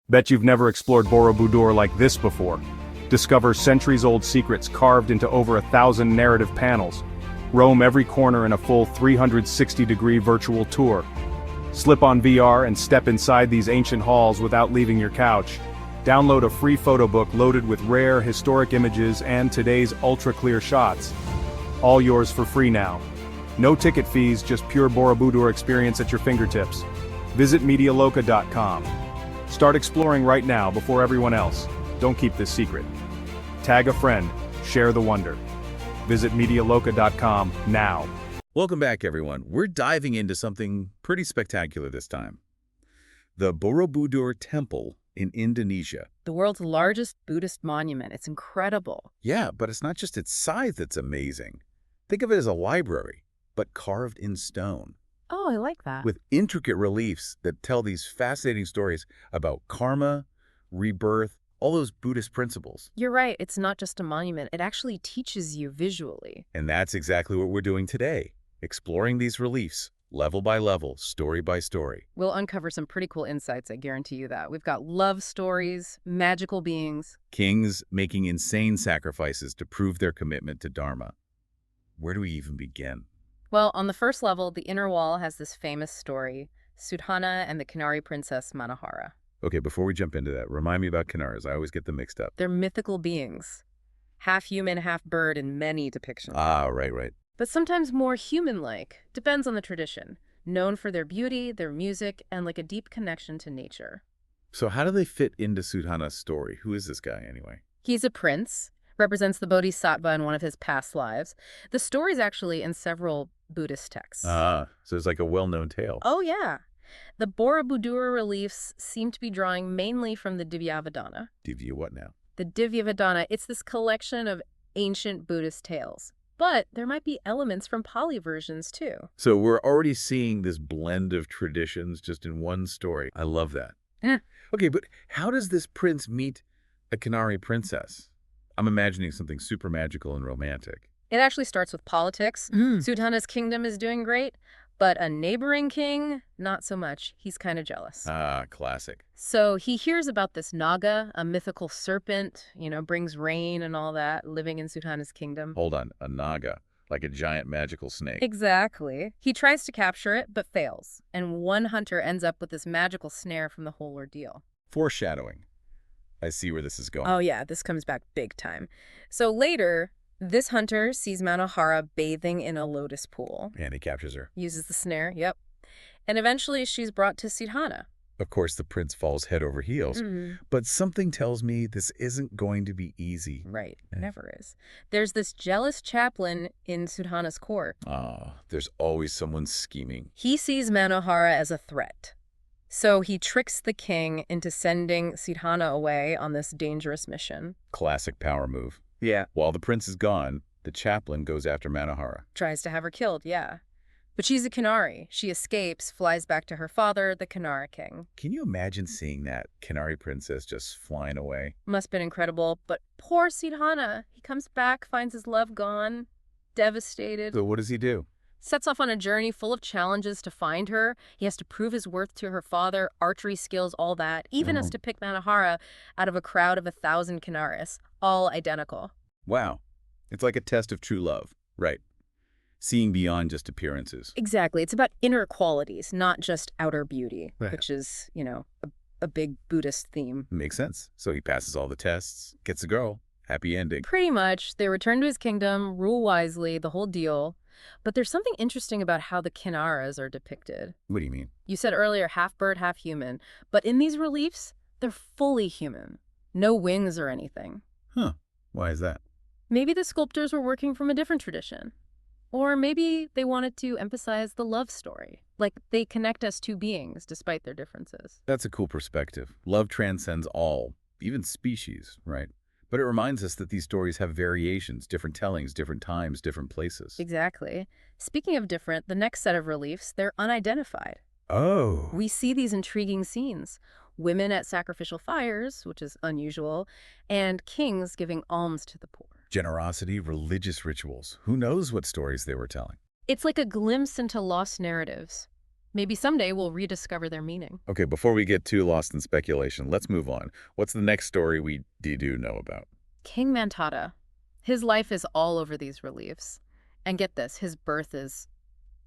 Bet you've never explored Borobudur like this before. Discover centuries-old secrets carved into over 1,000 narrative panels. Roam every corner in a full 360-degree virtual tour. Slip on VR and step inside these ancient halls without leaving your couch. Download a free photo book loaded with rare, historic images and today's ultra-clear shots. All yours for free now. No ticket fees, just pure Borobudur experience at your fingertips. Visit MediaLoca.com. Start exploring right now before everyone else. Don't keep this secret. Tag a friend, share the wonder. Visit MediaLoca.com now. Welcome back, everyone. We're diving into something pretty spectacular this time. The Borobudur Temple in Indonesia. The world's largest Buddhist monument. It's incredible. Yeah, but it's not just its size that's amazing. Think of it as a library, but carved in stone, Oh, I like that. with intricate reliefs that tell these fascinating stories about karma, rebirth, all those Buddhist principles. You're right. It's not just a monument. It actually teaches you visually. And that's exactly what we're doing today, exploring these reliefs, level by level, story by story. We'll uncover some pretty cool insights, I guarantee you that. We've got love stories, magical beings. Kings making insane sacrifices to prove their commitment to Dharma. Where do we even begin? Well, on the first level, the inner wall has this famous story, Sudana and the Canary princess Manohara. Okay, before we jump into that, remind me about Kinaras. I always get them mixed up. They're mythical beings, half human, half bird in many depictions. Ah, right. But sometimes more human-like, depends on the tradition. Known for their beauty, their music, and like a deep connection to nature. So how do they fit into Sudhana's story? Who is this guy, anyway? He's a prince, represents the Bodhisattva in one of his past lives. The story's actually in several Buddhist texts. Ah, so it's like a well-known tale. Oh, yeah. The Borobudur reliefs seem to be drawing mainly from the AVADANA. Divya what now? The AVADANA, it's this collection of ancient Buddhist tales. But there might be elements from Pali versions, too. So we're already seeing this blend of traditions just in one story. I love that. Yeah. Okay, but how does this prince meet a Canary princess? I'm imagining something super magical and romantic. It actually starts with politics. Sudhana's kingdom is doing great, but a neighboring king, not so much. He's kind of jealous. Ah, classic. So he hears about this Naga, a mythical serpent, brings rain and all that, living in Sudhana's kingdom. Hold on, a naga, like a giant magical snake. Exactly. He tries to capture it, but fails. And one hunter ends up with this magical snare from the whole ordeal. Foreshadowing. I see where this is going. Oh yeah, this comes back big time. So later, this hunter sees Manohara bathing in a lotus pool. And he captures her. Uses the snare, yep. And eventually she's brought to Sudhana. Of course, the prince falls head over heels. But something tells me this isn't going to be easy. Right, never is. There's this jealous chaplain in Sudhana's court. Ah, there's always someone scheming. He sees Manohara as a threat. So he tricks the king into sending Sudhana away on this dangerous mission. Classic power move. Yeah. While the prince is gone, the chaplain goes after Manohara. Tries to have her killed, yeah. But she's a Canary. She escapes, flies back to her father, the Canara king. Can you imagine seeing that Canary princess just flying away? Must have been incredible, but poor Sudhana. He comes back, finds his love gone, devastated. So what does he do? Sets off on a journey full of challenges to find her. He has to prove his worth to her father, archery skills, all that. Even has to pick Manohara out of a crowd of 1,000 Canaris, all identical. Wow. It's like a test of true love. Right. Seeing beyond just appearances. Exactly. It's about inner qualities, not just outer beauty, Right. which is, a big Buddhist theme. Makes sense. So he passes all the tests, gets a girl. Happy ending. Pretty much. They return to his kingdom, rule wisely, the whole deal. But there's something interesting about how the Kinaras are depicted. What do you mean? You said earlier half bird, half human. But in these reliefs, they're fully human. No wings or anything. Huh. Why is that? Maybe the sculptors were working from a different tradition. Or maybe they wanted to emphasize the love story. Like they connect as two beings despite their differences. That's a cool perspective. Love transcends all, even species, right? But it reminds us that these stories have variations, different tellings, different times, different places. Exactly. Speaking of different, the next set of reliefs, they're unidentified. Oh. We see these intriguing scenes. Women at sacrificial fires, which is unusual, and kings giving alms to the poor. Generosity, religious rituals. Who knows what stories they were telling? It's like a glimpse into lost narratives. Maybe someday we'll rediscover their meaning. Okay, before we get too lost in speculation, let's move on. What's the next story we do know about? King Mantata. His life is all over these reliefs. And get this, his birth is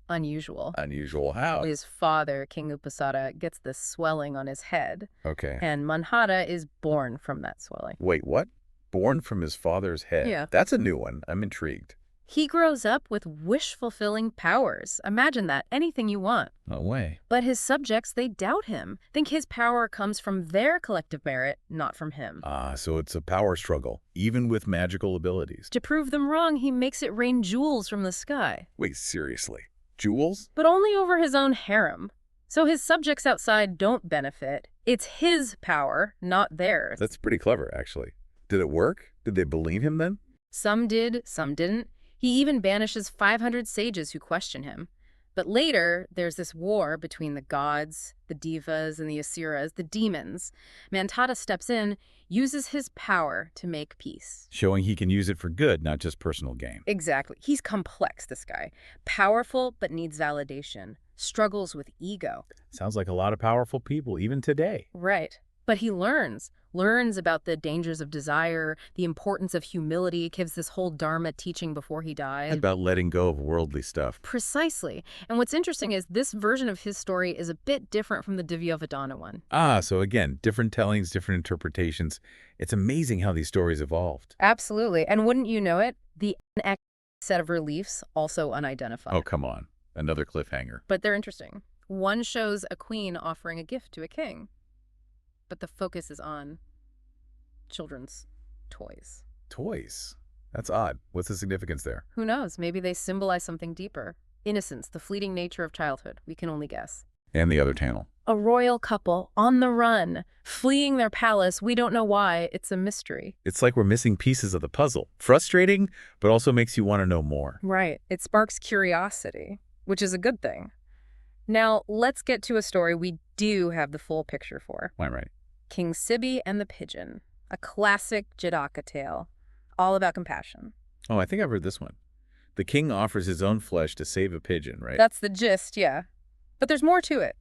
unusual. Unusual how? His father, King Upasara, gets this swelling on his head. Okay. And Manhara is born from that swelling. Wait, what? Born from his father's head? Yeah. That's a new one. I'm intrigued. He grows up with wish-fulfilling powers. Imagine that. Anything you want. No way. But his subjects, they doubt him. Think his power comes from their collective merit, not from him. Ah, so it's a power struggle, even with magical abilities. To prove them wrong, he makes it rain jewels from the sky. Wait, seriously? Jewels? But only over his own harem. So his subjects outside don't benefit. It's his power, not theirs. That's pretty clever, actually. Did it work? Did they believe him then? Some did, some didn't. He even banishes 500 sages who question him. But later, there's this war between the gods, the divas, and the asuras, the demons. Mantata steps in, uses his power to make peace. Showing he can use it for good, not just personal gain. Exactly. He's complex, this guy. Powerful, but needs validation. Struggles with ego. Sounds like a lot of powerful people, even today. Right. But he learns about the dangers of desire, the importance of humility, gives this whole Dharma teaching before he died. About letting go of worldly stuff. Precisely. And what's interesting is this version of his story is a bit different from the AVADANA one. Ah, so again, different tellings, different interpretations. It's amazing how these stories evolved. Absolutely. And wouldn't you know it, the next set of reliefs also unidentified. Oh, come on. Another cliffhanger. But they're interesting. One shows a queen offering a gift to a king. But the focus is on children's toys. Toys? That's odd. What's the significance there? Who knows? Maybe they symbolize something deeper. Innocence, the fleeting nature of childhood. We can only guess. And the other channel. A royal couple on the run, fleeing their palace. We don't know why. It's a mystery. It's like we're missing pieces of the puzzle. Frustrating, but also makes you want to know more. Right. It sparks curiosity, which is a good thing. Now, let's get to a story we do have the full picture for. Right. King Sibi and the Pigeon, a classic Jataka tale, all about compassion. Oh, I think I've heard this one. The king offers his own flesh to save a pigeon, right? That's the gist, yeah. But there's more to it.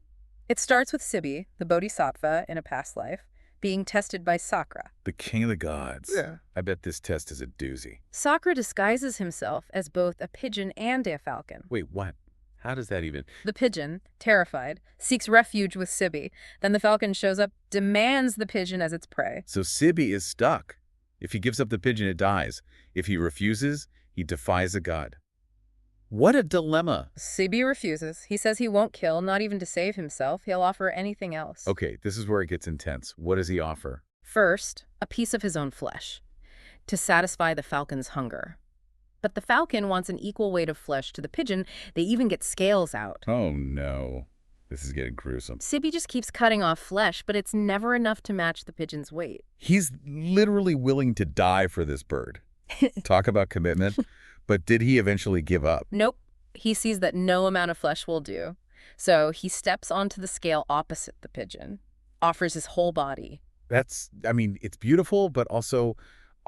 It starts with Sibi, the Bodhisattva in a past life, being tested by Sakra. The king of the gods. Yeah. I bet this test is a doozy. Sakra disguises himself as both a pigeon and a falcon. Wait, what? How does that even... The pigeon, terrified, seeks refuge with Sibi. Then the falcon shows up, demands the pigeon as its prey. So Sibi is stuck. If he gives up the pigeon, it dies. If he refuses, he defies a god. What a dilemma. Sibi refuses. He says he won't kill, not even to save himself. He'll offer anything else. Okay, this is where it gets intense. What does he offer? First, a piece of his own flesh, to satisfy the falcon's hunger. But the falcon wants an equal weight of flesh to the pigeon. They even get scales out. Oh, no. This is getting gruesome. Sibi just keeps cutting off flesh, but it's never enough to match the pigeon's weight. He's literally willing to die for this bird. Talk about commitment. But did he eventually give up? Nope. He sees that no amount of flesh will do. So he steps onto the scale opposite the pigeon, offers his whole body. It's beautiful, but also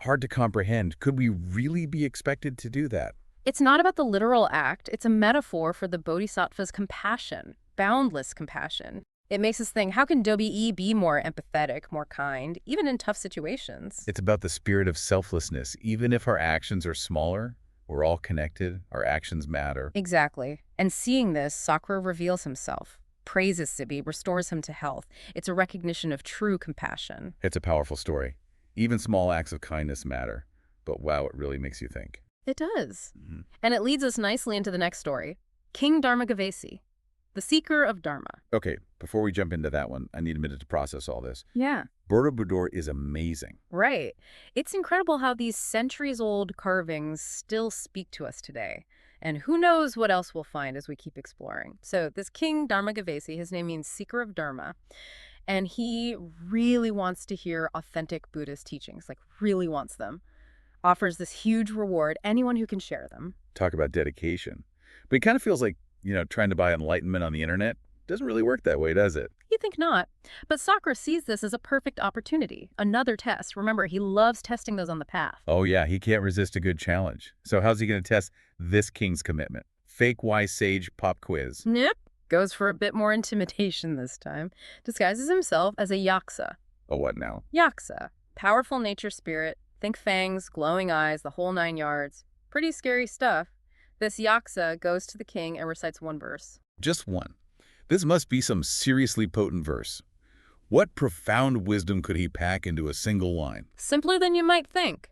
hard to comprehend. Could we really be expected to do that? It's not about the literal act. It's a metaphor for the Bodhisattva's compassion, boundless compassion. It makes us think, how can DALL-E be more empathetic, more kind, even in tough situations? It's about the spirit of selflessness. Even if our actions are smaller, we're all connected. Our actions matter. Exactly. And seeing this, Sakra reveals himself, praises Sibi, restores him to health. It's a recognition of true compassion. It's a powerful story. Even small acts of kindness matter. But wow, it really makes you think. It does. And it leads us nicely into the next story. King Dharmagavesi, the seeker of Dharma. Okay, before we jump into that one, I need a minute to process all this. Yeah. Borobudur is amazing. Right. It's incredible how these centuries-old carvings still speak to us today. And who knows what else we'll find as we keep exploring. So this King Dharmagavesi, his name means seeker of Dharma, and he really wants to hear authentic Buddhist teachings, like really wants them. Offers this huge reward, anyone who can share them. Talk about dedication. But it kind of feels like, trying to buy enlightenment on the internet doesn't really work that way, does it? You think not. But Sakra sees this as a perfect opportunity. Another test. Remember, he loves testing those on the path. Oh yeah, he can't resist a good challenge. So how's he going to test this king's commitment? Fake wise sage pop quiz. Nope. goes for a bit more intimidation this time, disguises himself as a yaksa. Oh, what now? Yaksa, powerful nature spirit, think fangs, glowing eyes, the whole 9 yards. Pretty scary stuff. This yaksa goes to the king and recites one verse. Just one. This must be some seriously potent verse. What profound wisdom could he pack into a single line? Simpler than you might think.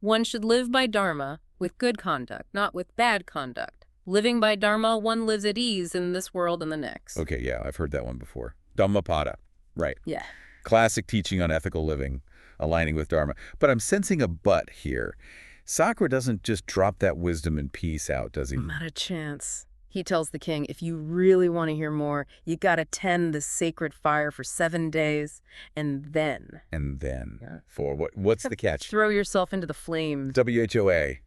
One should live by Dharma with good conduct, not with bad conduct. Living by Dharma, one lives at ease in this world and the next. Okay, yeah, I've heard that one before. Dhammapada. Right. Yeah. Classic teaching on ethical living, aligning with Dharma. But I'm sensing a but here. Sakura doesn't just drop that wisdom and peace out, does he? Not a chance. He tells the king, if you really want to hear more, you gotta tend the sacred fire for 7 days, and then... And then, for what's the catch? Throw yourself into the flames. WHOA.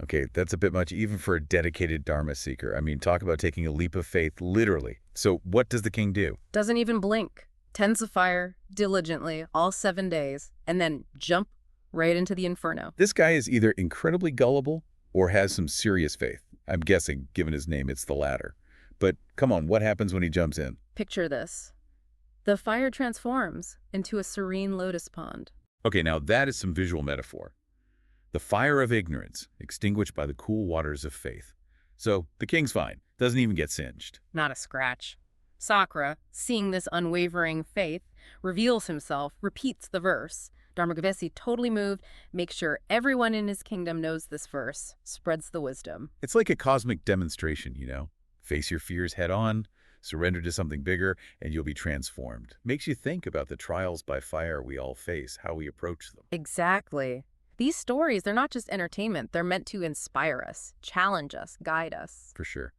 Okay, that's a bit much even for a dedicated Dharma seeker. I mean, talk about taking a leap of faith, literally. So what does the king do? Doesn't even blink. Tends the fire diligently all 7 days, and then jump right into the inferno. This guy is either incredibly gullible or has some serious faith. I'm guessing, given his name, it's the latter. But come on, what happens when he jumps in? Picture this. The fire transforms into a serene lotus pond. Okay, now that is some visual metaphor. The fire of ignorance, extinguished by the cool waters of faith. So the king's fine, doesn't even get singed. Not a scratch. Sakura, seeing this unwavering faith, reveals himself, repeats the verse. Dharmagavesi, totally moved, makes sure everyone in his kingdom knows this verse, spreads the wisdom. It's like a cosmic demonstration, you know? Face your fears head on, surrender to something bigger, and you'll be transformed. Makes you think about the trials by fire we all face, how we approach them. Exactly. These stories, they're not just entertainment. They're meant to inspire us, challenge us, guide us. For sure.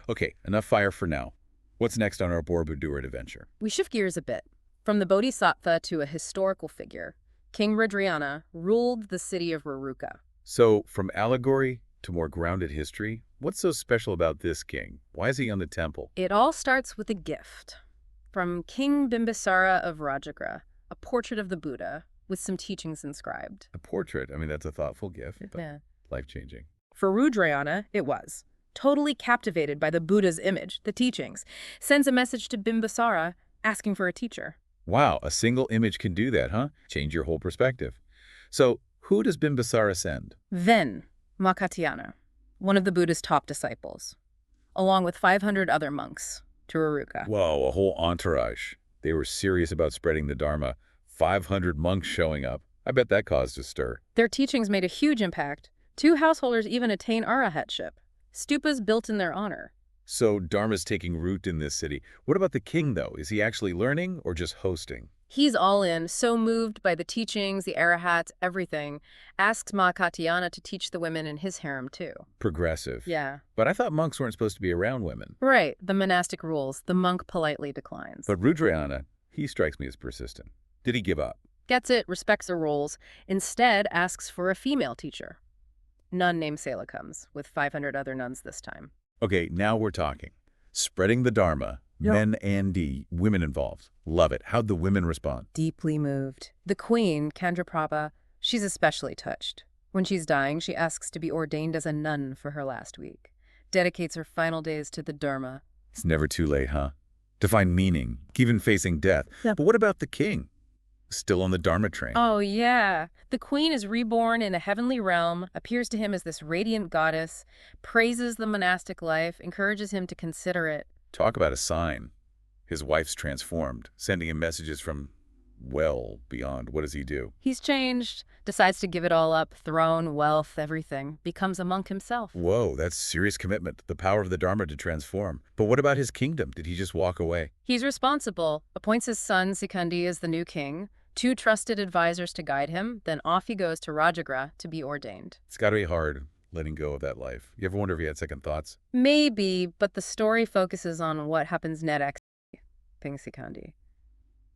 Okay, enough fire for now. What's next on our Borobudur adventure? We shift gears a bit. From the Bodhisattva to a historical figure, King Rudana ruled the city of Raruka. So, from allegory to more grounded history, what's so special about this king? Why is he on the temple? It all starts with a gift. From King Bimbisara of Rajagriha, a portrait of the Buddha with some teachings inscribed. A portrait? I mean, that's a thoughtful gift, but Yeah. life-changing. For Rudana, it was. Totally captivated by the Buddha's image, the teachings, sends a message to Bimbisara asking for a teacher. Wow, a single image can do that, huh? Change your whole perspective. So, who does Bimbisara send? Then, Makatayana, one of the Buddha's top disciples, along with 500 other monks, to Raruka. Whoa, a whole entourage. They were serious about spreading the Dharma. 500 monks showing up. I bet that caused a stir. Their teachings made a huge impact. 2 householders even attain arahatship. Stupas built in their honor. So Dharma's taking root in this city. What about the king, though? Is he actually learning or just hosting? He's all in, so moved by the teachings, the arahats, everything. Asks Makatayana to teach the women in his harem, too. Progressive. Yeah. But I thought monks weren't supposed to be around women. Right, the monastic rules. The monk politely declines. But Rudana, he strikes me as persistent. Did he give up? Gets it, respects the rules. Instead, asks for a female teacher. Nun named Sela comes, with 500 other nuns this time. Okay, now we're talking. Spreading the Dharma, Yep. men and women involved. Love it. How'd the women respond? Deeply moved. The queen, Kendraprabha, she's especially touched. When she's dying, she asks to be ordained as a nun for her last week. Dedicates her final days to the Dharma. It's never too late, huh? To find meaning, even facing death. Yeah. But what about the king? Still on the Dharma train. Oh, yeah. The queen is reborn in a heavenly realm, appears to him as this radiant goddess, praises the monastic life, encourages him to consider it. Talk about a sign. His wife's transformed, sending him messages from well beyond. What does he do? He's changed, decides to give it all up, throne, wealth, everything, becomes a monk himself. Whoa, that's serious commitment. The power of the Dharma to transform. But what about his kingdom? Did he just walk away? He's responsible, appoints his son Sikandi as the new king, 2 trusted advisors to guide him, then off he goes to Rajagriha to be ordained. It's got to be hard letting go of that life. You ever wonder if he had second thoughts? Maybe, but the story focuses on what happens next. Sikandi.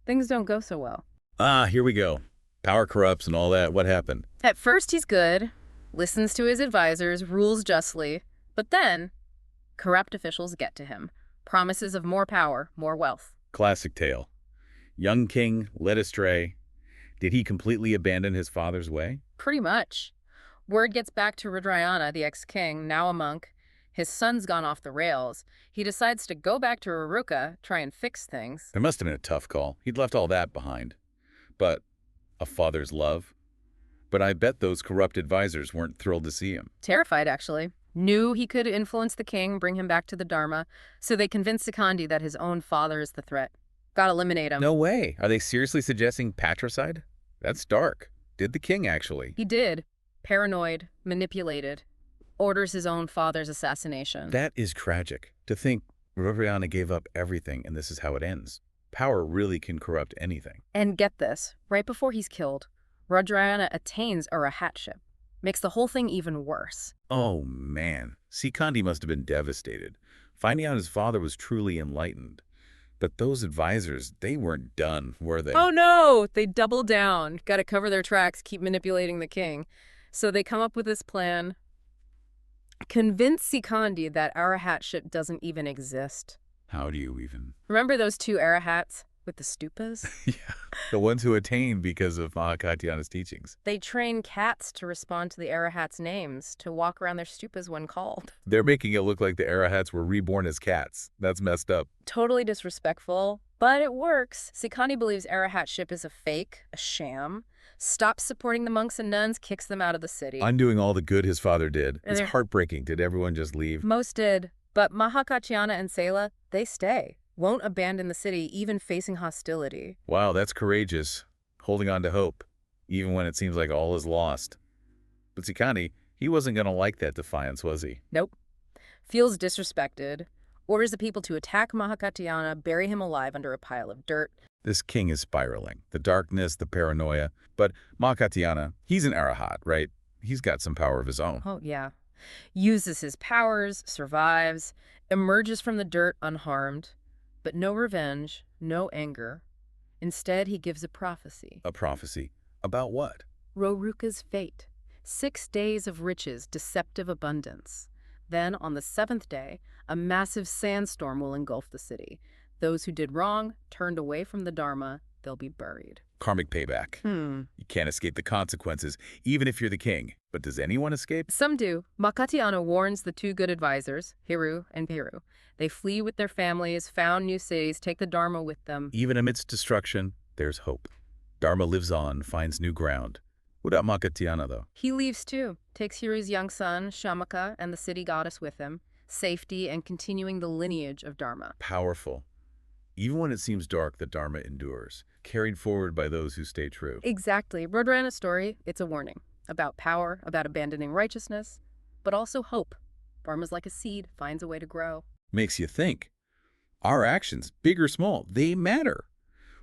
Things don't go so well. Ah, here we go. Power corrupts and all that. What happened? At first he's good, listens to his advisors, rules justly, but then corrupt officials get to him. Promises of more power, more wealth. Classic tale. Young king led astray. Did he completely abandon his father's way? Pretty much. Word gets back to Rudana, the ex-king, now a monk. His son's gone off the rails. He decides to go back to Ruruka, try and fix things. It must have been a tough call. He'd left all that behind. But a father's love? But I bet those corrupt advisors weren't thrilled to see him. Terrified, actually. Knew he could influence the king, bring him back to the Dharma, so they convinced Sikandi that his own father is the threat. Gotta eliminate him. No way. Are they seriously suggesting patricide? That's dark. Did the king actually? He did. Paranoid, manipulated. Orders his own father's assassination. That is tragic. To think Rudana gave up everything and this is how it ends. Power really can corrupt anything. And get this, right before he's killed, Rudana attains Arahatship. Makes the whole thing even worse. Oh man, Sikandi must have been devastated. Finding out his father was truly enlightened. But those advisors, they weren't done, were they? Oh no! They double down. Gotta cover their tracks, keep manipulating the king. So they come up with this plan. Convince Sikandi that Arahatship doesn't even exist. How do you even? Remember those two Arahats with the stupas? Yeah, the ones who attained because of Mahakatyana's teachings. They train cats to respond to the Arahats' names, to walk around their stupas when called. They're making it look like the Arahats were reborn as cats. That's messed up. Totally disrespectful, but it works. Sikandi believes Arahatship is a fake, a sham, stops supporting the monks and nuns, kicks them out of the city. Undoing all the good his father did. It's They're- heartbreaking. Did everyone just leave? Most did, but Mahakatyana and Sela, they stay. Won't abandon the city, even facing hostility. Wow, that's courageous. Holding on to hope, even when it seems like all is lost. But Sikandi, he wasn't going to like that defiance, was he? Nope. Feels disrespected. Orders the people to attack Mahakatyana, bury him alive under a pile of dirt. This king is spiraling. The darkness, the paranoia. But Mahakatyana, he's an Arahat, right? He's got some power of his own. Oh, yeah. Uses his powers, survives, emerges from the dirt unharmed. But no revenge, no anger. Instead, he gives a prophecy. A prophecy. About what? Roruka's fate. 6 days of riches, deceptive abundance. Then, on the 7th day, a massive sandstorm will engulf the city. Those who did wrong, turned away from the Dharma, they'll be buried. Karmic payback. You can't escape the consequences, even if you're the king. But does anyone escape? Some do. Mahakatyana warns the two good advisors, Hiru and Piru. They flee with their families, found new cities, take the Dharma with them. Even amidst destruction, there's hope. Dharma lives on, finds new ground. What about Mahakatyana, though? He leaves too, takes Hiru's young son, Shamaka, and the city goddess with him. Safety and continuing the lineage of Dharma. Powerful. Even when it seems dark, the Dharma endures, carried forward by those who stay true. Exactly. Rudana's story, it's a warning. About power, about abandoning righteousness, but also hope. Dharma's like a seed, finds a way to grow. Makes you think. Our actions, big or small, they matter.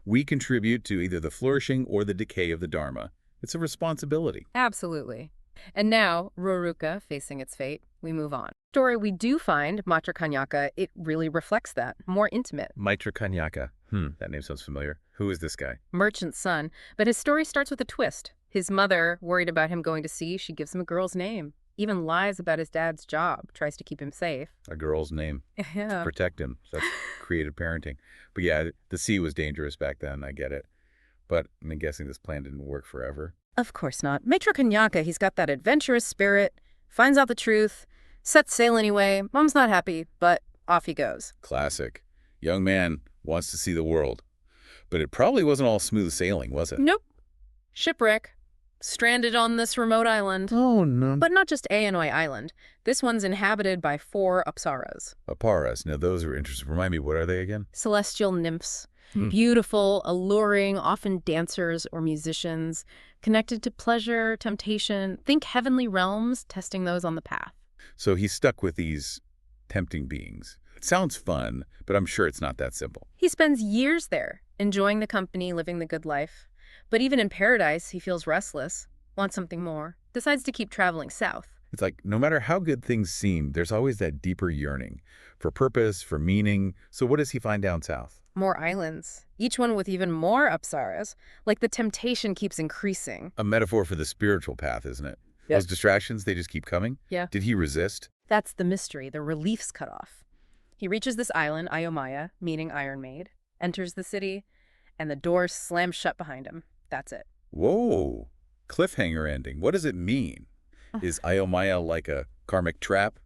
We contribute to either the flourishing or the decay of the Dharma. It's a responsibility. Absolutely. And now, Ruruka facing its fate, we move on. Story we do find, Mitra Kanyaka, it really reflects that. More intimate. Mitra Kanyaka. That name sounds familiar. Who is this guy? Merchant's son. But his story starts with a twist. His mother, worried about him going to sea, she gives him a girl's name. Even lies about his dad's job, tries to keep him safe. A girl's name. Yeah. To protect him. So that's creative parenting. But yeah, the sea was dangerous back then. I get it. But I'm guessing this plan didn't work forever. Of course not. Mitra Kanyaka, he's got that adventurous spirit, finds out the truth, sets sail anyway. Mom's not happy, but off he goes. Classic. Young man wants to see the world. But it probably wasn't all smooth sailing, was it? Nope. Shipwreck. Stranded on this remote island. Oh, no. But not just Aonoi Island. This one's inhabited by 4 apsaras. Aparas. Now, those are interesting. Remind me, what are they again? Celestial nymphs. Beautiful, alluring, often dancers or musicians, connected to pleasure, temptation. Think heavenly realms, testing those on the path. So he's stuck with these tempting beings. It sounds fun, but I'm sure it's not that simple. He spends years there, enjoying the company, living the good life. But even in paradise, he feels restless, wants something more, decides to keep traveling south. It's like, no matter how good things seem, there's always that deeper yearning for purpose, for meaning. So what does he find down south? More islands, each one with even more apsaras, like the temptation keeps increasing. A metaphor for the spiritual path, isn't it? Yep. Those distractions, they just keep coming? Yeah. Did he resist? That's the mystery, the relief's cut off. He reaches this island, Ayomaya, meaning Iron Maid, enters the city, and the doors slam shut behind him. That's it. Whoa. Cliffhanger ending. What does it mean? Is Ayomaya like a karmic trap?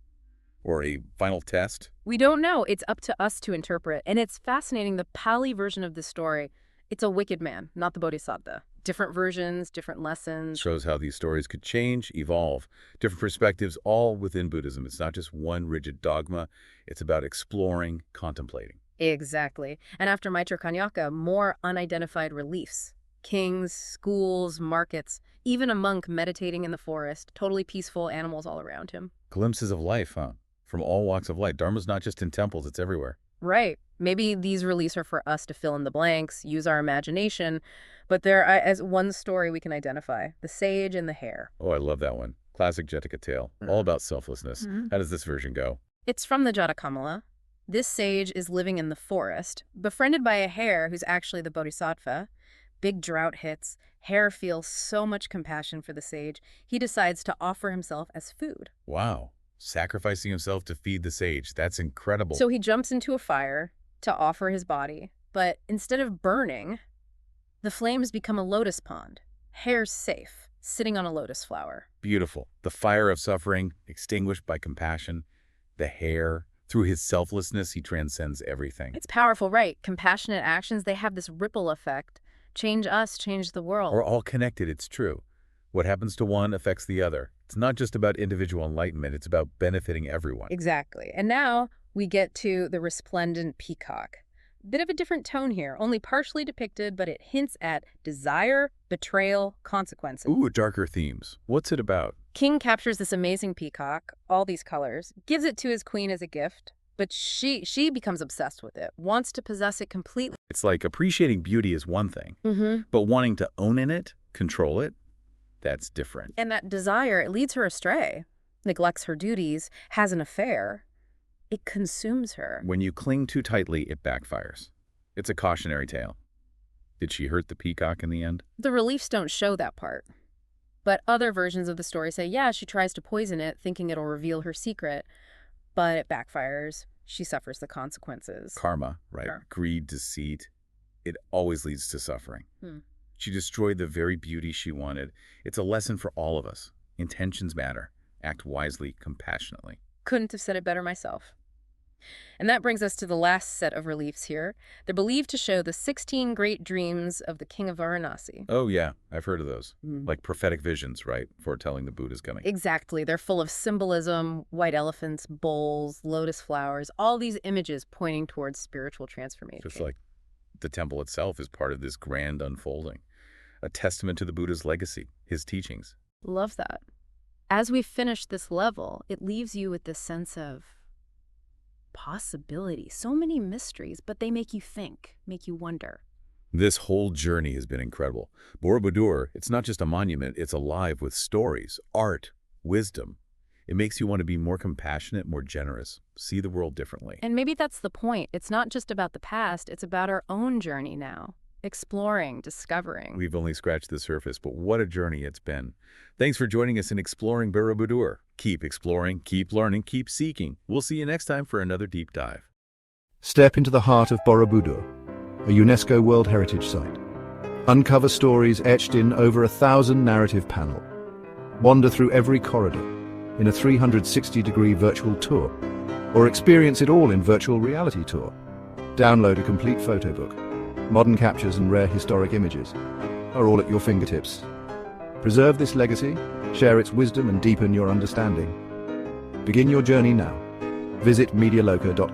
Or a final test? We don't know. It's up to us to interpret. And it's fascinating, the Pali version of this story, it's a wicked man, not the Bodhisattva. Different versions, different lessons. Shows how these stories could change, evolve. Different perspectives, all within Buddhism. It's not just one rigid dogma. It's about exploring, contemplating. Exactly. And after Mitra Kanyaka, more unidentified reliefs. Kings, schools, markets, even a monk meditating in the forest, totally peaceful, animals all around him. Glimpses of life, huh? From all walks of life. Dharma's not just in temples, it's everywhere. Right. Maybe these reliefs are for us to fill in the blanks, use our imagination, but there as one story we can identify, the sage and the hare. Oh, I love that one. Classic Jetaka tale, all about selflessness. How does this version go? It's from the Jatakamala. This sage is living in the forest, befriended by a hare who's actually the Bodhisattva. Big drought hits. Hare feels so much compassion for the sage, he decides to offer himself as food. Wow. Sacrificing himself to feed the sage. That's incredible. So he jumps into a fire to offer his body, but instead of burning, the flames become a lotus pond. Hare's safe, sitting on a lotus flower. Beautiful. The fire of suffering, extinguished by compassion. The hare, through his selflessness, he transcends everything. It's powerful, right? Compassionate actions, they have this ripple effect. Change us, change the world. We're all connected, it's true. What happens to one affects the other. It's not just about individual enlightenment, it's about benefiting everyone. Exactly. And now we get to the resplendent peacock. Bit of a different tone here, only partially depicted, but it hints at desire, betrayal, consequences. Ooh, darker themes. What's it about? King captures this amazing peacock, all these colors, gives it to his queen as a gift, but she becomes obsessed with it, wants to possess it completely. It's like appreciating beauty is one thing, but wanting to own in it, control it, that's different. And that desire, it leads her astray, neglects her duties, has an affair. It consumes her. When you cling too tightly, it backfires. It's a cautionary tale. Did she hurt the peacock in the end? The reliefs don't show that part. But other versions of the story say, yeah, she tries to poison it, thinking it'll reveal her secret, but it backfires. She suffers the consequences. Karma, right? Sure. Greed, deceit. It always leads to suffering. She destroyed the very beauty she wanted. It's a lesson for all of us. Intentions matter. Act wisely, compassionately. Couldn't have said it better myself. And that brings us to the last set of reliefs here. They're believed to show the 16 great dreams of the king of Varanasi. Oh, yeah. I've heard of those. Like prophetic visions, right? Foretelling the Buddha's coming. Exactly. They're full of symbolism, white elephants, bowls, lotus flowers, all these images pointing towards spiritual transformation. Just like the temple itself is part of this grand unfolding. A testament to the Buddha's legacy, his teachings. Love that. As we finish this level, it leaves you with this sense of possibility. So many mysteries, but they make you think, make you wonder. This whole journey has been incredible. Borobudur, it's not just a monument, it's alive with stories, art, wisdom. It makes you want to be more compassionate, more generous, see the world differently. And maybe that's the point. It's not just about the past, it's about our own journey now. Exploring, discovering. We've only scratched the surface, but what a journey it's been. Thanks for joining us in Exploring Borobudur. Keep exploring, keep learning, keep seeking. We'll see you next time for another deep dive. Step into the heart of Borobudur, a UNESCO World Heritage Site. Uncover stories etched in over 1,000 narrative panels. Wander through every corridor in a 360-degree virtual tour, or experience it all in virtual reality tour. Download a complete photo book. Modern captures and rare historic images are all at your fingertips. Preserve this legacy, share its wisdom, and deepen your understanding. Begin your journey now. Visit MediaLoca.com.